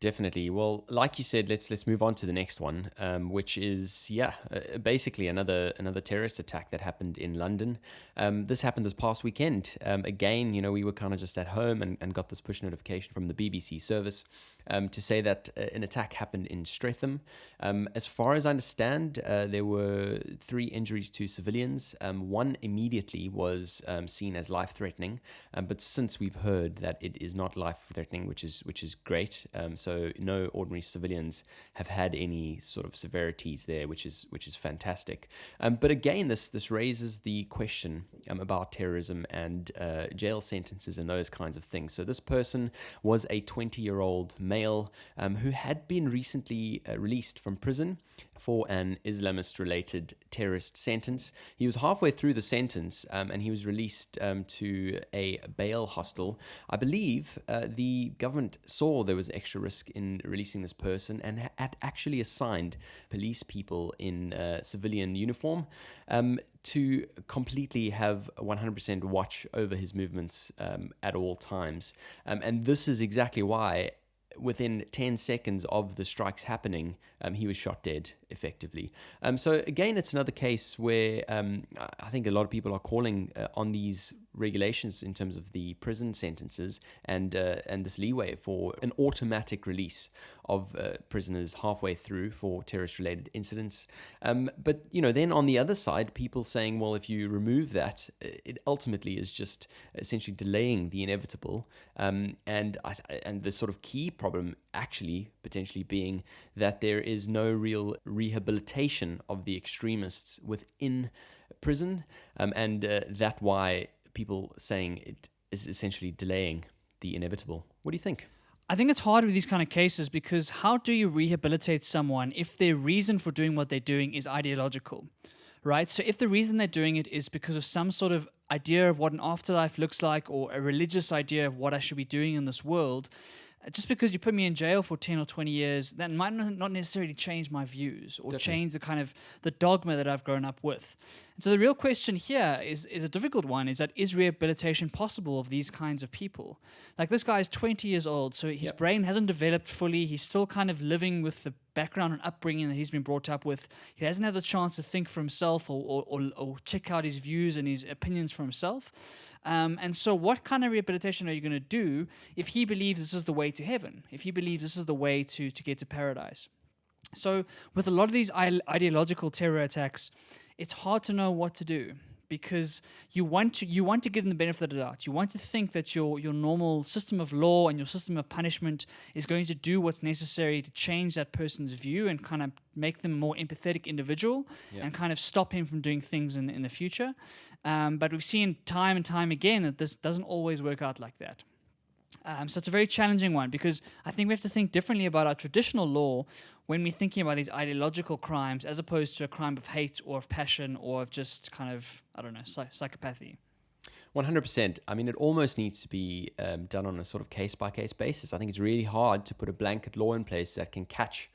Definitely. Well, like you said, let's move on to the next one, which is basically another terrorist attack that happened in London. This happened this past weekend. Again, we were kind of just at home and got this push notification from the BBC service to say that an attack happened in Streatham. As far as I understand, there were 3 injuries to civilians. One immediately was seen as life-threatening, but since we've heard that it is not life-threatening, which is great. So no ordinary civilians have had any sort of severities there, which is fantastic. But again, this raises the question about terrorism and jail sentences and those kinds of things. So this person was a 20-year-old male who had been recently released from prison for an Islamist-related terrorist sentence. He was halfway through the sentence and he was released to a bail hostel. I believe the government saw there was extra risk in releasing this person and had actually assigned police people in civilian uniform to completely have 100% watch over his movements at all times. And this is exactly why within 10 seconds of the strikes happening, he was shot dead, effectively. So again, it's another case where I think a lot of people are calling on these regulations in terms of the prison sentences and this leeway for an automatic release of prisoners halfway through for terrorist-related incidents. But then on the other side, people saying, well, if you remove that, it ultimately is just essentially delaying the inevitable. And the sort of key problem actually potentially being that there is no real rehabilitation of the extremists within prison, and that why people saying it is essentially delaying the inevitable. What do you think? I think it's hard with these kind of cases because how do you rehabilitate someone if their reason for doing what they're doing is ideological, right? So if the reason they're doing it is because of some sort of idea of what an afterlife looks like or a religious idea of what I should be doing in this world, just because you put me in jail for 10 or 20 years, that might not necessarily change my views or change the kind of the dogma that I've grown up with. And so the real question here is a difficult one, is that is rehabilitation possible of these kinds of people? Like this guy is 20 years old, so his brain hasn't developed fully. He's still kind of living with the background and upbringing that he's been brought up with. He hasn't had the chance to think for himself or check out his views and his opinions for himself. And so what kind of rehabilitation are you going to do if he believes this is the way to heaven, if he believes this is the way to get to paradise? So with a lot of these ideological terror attacks, it's hard to know what to do because you want to give them the benefit of the doubt. You want to think that your normal system of law and your system of punishment is going to do what's necessary to change that person's view and kind of make them a more empathetic individual and kind of stop him from doing things in the future. But we've seen time and time again that this doesn't always work out like that. So it's a very challenging one because I think we have to think differently about our traditional law when we're thinking about these ideological crimes as opposed to a crime of hate or of passion or of just kind of, psychopathy. 100%. I mean, it almost needs to be done on a sort of case-by-case basis. I think it's really hard to put a blanket law in place that can catch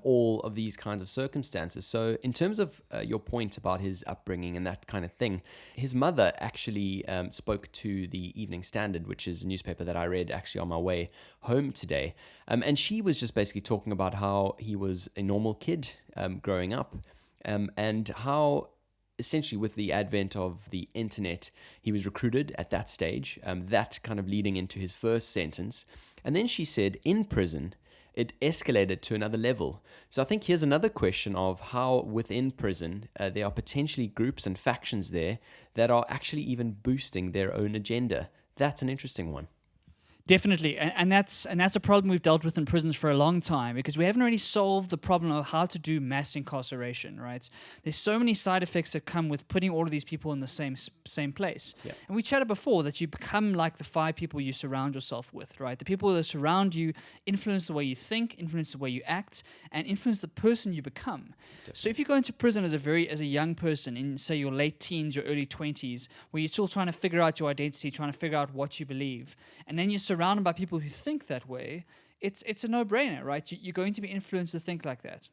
all of these kinds of circumstances. So in terms of your point about his upbringing and that kind of thing, his mother actually spoke to the Evening Standard, which is a newspaper that I read actually on my way home today. And she was just basically talking about how he was a normal kid growing up and how essentially with the advent of the internet, he was recruited at that stage, that kind of leading into his first sentence. And then she said in prison, it escalated to another level. So I think here's another question of how within prison, there are potentially groups and factions there that are actually even boosting their own agenda. That's an interesting one. Definitely, and that's a problem we've dealt with in prisons for a long time because we haven't really solved the problem of how to do mass incarceration, right? There's so many side effects that come with putting all of these people in the same place. Yeah. And we chatted before that you become like the 5 people you surround yourself with, right? The people that surround you influence the way you think, influence the way you act, and influence the person you become. Definitely. So if you go into prison as a young person in, say, your late teens, your early 20s, where you're still trying to figure out your identity, trying to figure out what you believe, and then you're surrounded by people who think that way, it's a no-brainer, right? You're going to be influenced to think like that.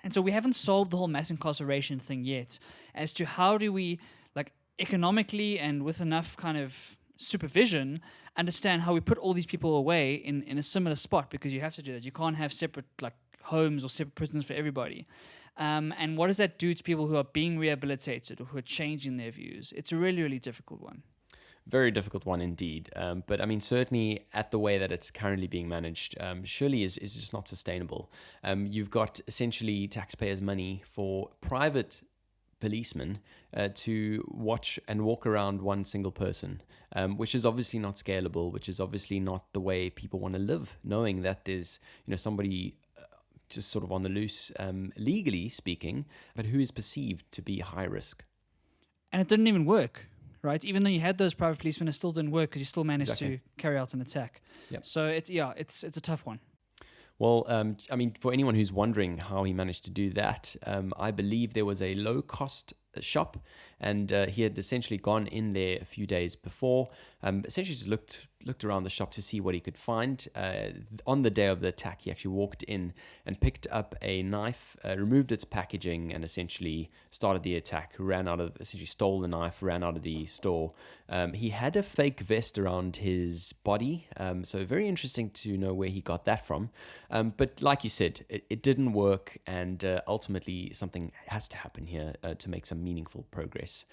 And so we haven't solved the whole mass incarceration thing yet as to how do we, like, economically and with enough kind of supervision, understand how we put all these people away in a similar spot, because you have to do that. You can't have separate like homes or separate prisons for everybody. And what does that do to people who are being rehabilitated or who are changing their views? It's a really, really difficult one. Very difficult one indeed. But I mean, certainly at the way that it's currently being managed, surely is just not sustainable. You've got essentially taxpayers' money for private policemen to watch and walk around one single person, which is obviously not scalable, which is obviously not the way people want to live, knowing that there's, somebody just sort of on the loose, legally speaking, but who is perceived to be high risk. And it didn't even work, right? Even though you had those private policemen, it still didn't work because you still managed Exactly. to carry out an attack. Yep. So it's a tough one. Well, I mean, for anyone who's wondering how he managed to do that, I believe there was a low-cost shop, and he had essentially gone in there a few days before, essentially just looked around the shop to see what he could find. On the day of the attack, he actually walked in and picked up a knife, removed its packaging, and essentially started the attack. Essentially stole the knife, ran out of the store. He had a fake vest around his body, so very interesting to know where he got that from. But like you said, it didn't work, and ultimately something has to happen here to make some meaningful progress.